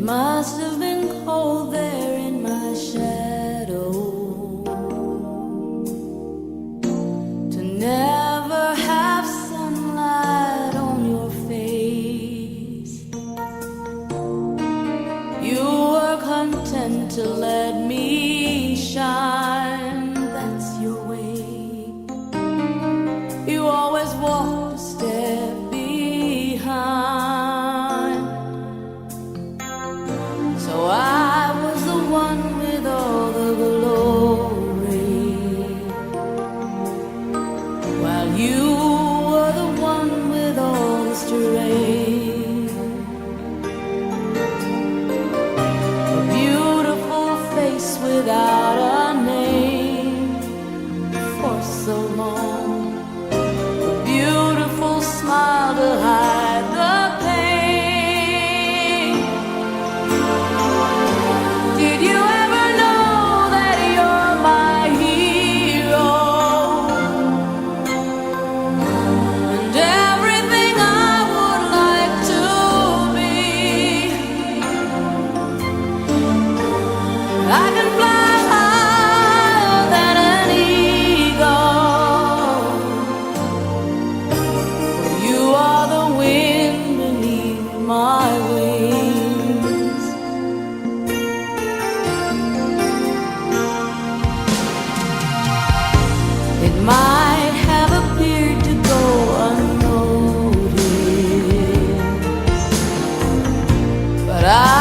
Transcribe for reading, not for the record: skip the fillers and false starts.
must have been cold there in my shadow to never have sunlight on your face. You were content to let me shine, that's your way. You always walked a step behind. So I was the one with all the glory, while you were the one with all the strength. A beautiful face without a name for so long, a beautiful smile to hide the pain. Did you ever know that you're my hero, and everything I would like to be? I can fly higher than an eagle. You are the wind beneath my wings. It might have appeared to go unnoticed, but I